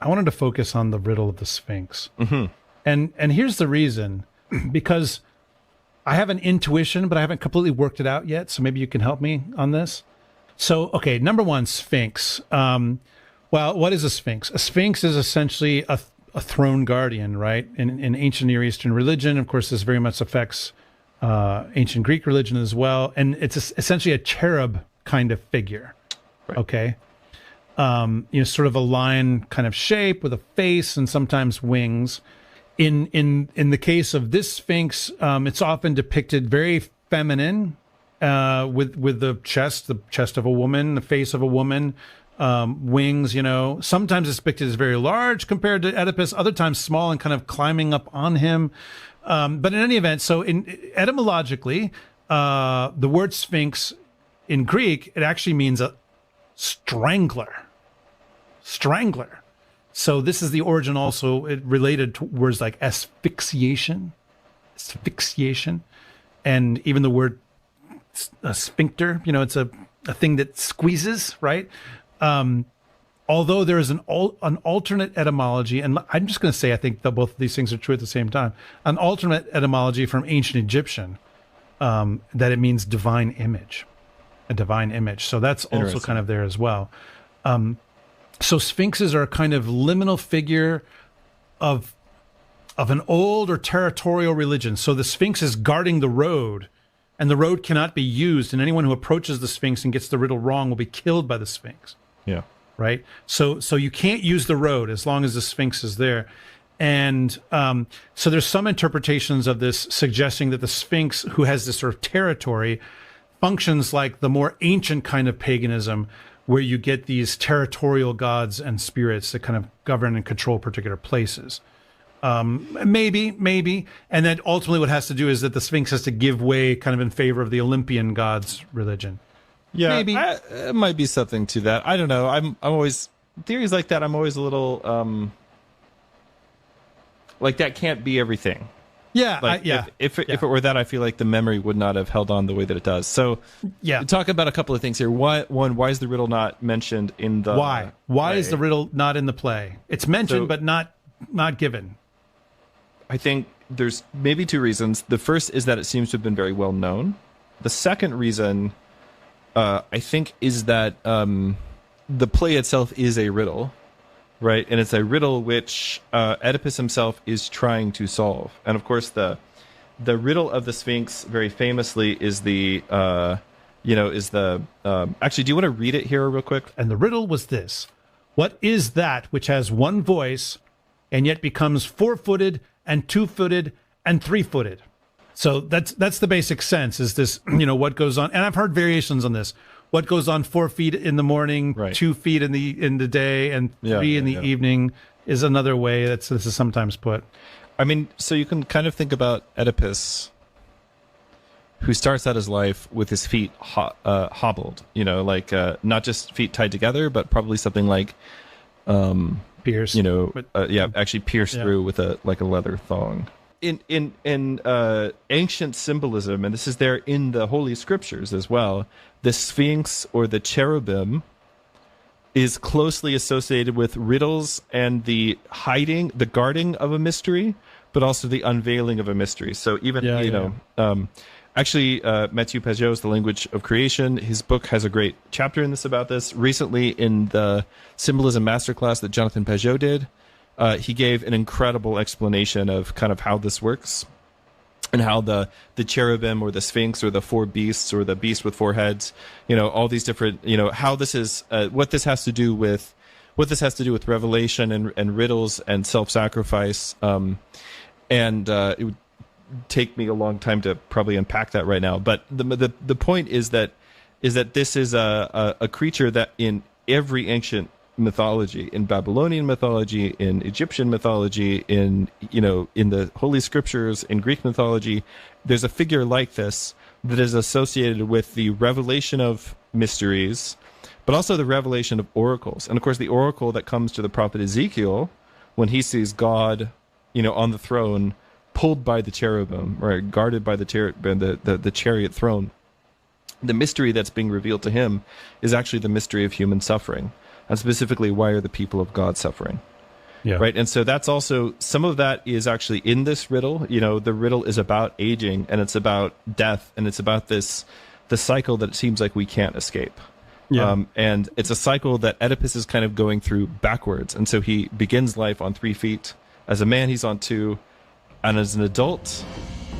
I wanted to focus on the riddle of the Sphinx. Mm-hmm. And here's the reason, because I have an intuition, but I haven't completely worked it out yet. So maybe you can help me on this. So, okay, number one, Sphinx. Well, what is a Sphinx? A Sphinx is essentially a throne guardian, right? In ancient Near Eastern religion, of course, this very much affects ancient Greek religion as well. And it's essentially a cherub kind of figure, right. Okay? Sort of a lion kind of shape with a face and sometimes wings. In the case of this Sphinx, it's often depicted very feminine, with the chest of a woman, the face of a woman, wings. Sometimes it's depicted as very large compared to Oedipus, other times small and kind of climbing up on him. But in any event, so etymologically, the word Sphinx in Greek, it actually means a strangler. So this is the origin also related to words like asphyxiation, and even the word sphincter, it's a thing that squeezes, right? Although there is an alternate etymology, and I'm just going to say I think that both of these things are true at the same time, an alternate etymology from ancient Egyptian, that it means divine image, a divine image. So that's also kind of there as well. So sphinxes are a kind of liminal figure of an old or territorial religion. So the Sphinx is guarding the road, and the road cannot be used, and anyone who approaches the Sphinx and gets the riddle wrong will be killed by the Sphinx. Yeah. Right? So you can't use the road as long as the Sphinx is there. And so there's some interpretations of this suggesting that the Sphinx, who has this sort of territory, functions like the more ancient kind of paganism, where you get these territorial gods and spirits that kind of govern and control particular places. Maybe. And then ultimately what has to do is that the Sphinx has to give way kind of in favor of the Olympian gods religion. Yeah, maybe. It might be something to that. I don't know. I'm always, theories like that, I'm always a little, like that can't be everything. Yeah, like if it were that, I feel like the memory would not have held on the way that it does. So, talk about a couple of things here. Why is the riddle not mentioned in the why play? Is the riddle not in the play? It's mentioned, but not given. I think there's maybe two reasons. The first is that it seems to have been very well known. The second reason, I think, is that the play itself is a riddle. Right, and it's a riddle which Oedipus himself is trying to solve, and of course the riddle of the Sphinx, very famously, is actually, do you want to read it here real quick? And the riddle was this: what is that which has one voice, and yet becomes 4-footed and 2-footed and 3-footed? So that's the basic sense. Is this what goes on? And I've heard variations on this. What goes on 4 feet in the morning, right. 2 feet in the day, and 3 in the evening is another way this is sometimes put. I mean, so you can kind of think about Oedipus, who starts out his life with his feet hobbled, not just feet tied together, but probably something like pierced. Actually pierced through with a leather thong. In ancient symbolism, and this is there in the Holy Scriptures as well, the Sphinx or the cherubim is closely associated with riddles and the guarding of a mystery, but also the unveiling of a mystery. So even, actually, Mathieu Pajot's The Language of Creation, his book has a great chapter in this about this. Recently, in the Symbolism Masterclass that Jonathan Pajot did, he gave an incredible explanation of kind of how this works and how the cherubim or the Sphinx or the 4 beasts or the beast with 4 heads, all these different, how this is, what this has to do with revelation and riddles and self-sacrifice. It would take me a long time to probably unpack that right now. But the point is that this is a creature that in every ancient mythology, in Babylonian mythology, in Egyptian mythology, in the Holy Scriptures, in Greek mythology, there's a figure like this that is associated with the revelation of mysteries, but also the revelation of oracles. And of course, the oracle that comes to the prophet Ezekiel when he sees God, on the throne, pulled by the cherubim, or guarded by the chariot throne. The mystery that's being revealed to him is actually the mystery of human suffering. And specifically, why are the people of God suffering? Yeah. Right. And so that's also, some of that is actually in this riddle. You know, the riddle is about aging, and it's about death, and it's about the cycle that it seems like we can't escape. Yeah. And it's a cycle that Oedipus is kind of going through backwards. And so he begins life on 3 feet. As a man, he's on 2. And as an adult,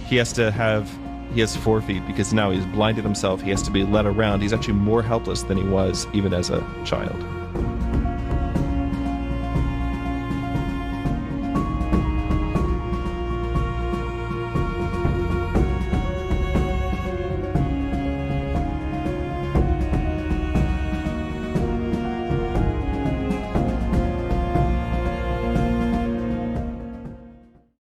he has 4 feet, because now he's blinded himself. He has to be led around. He's actually more helpless than he was even as a child.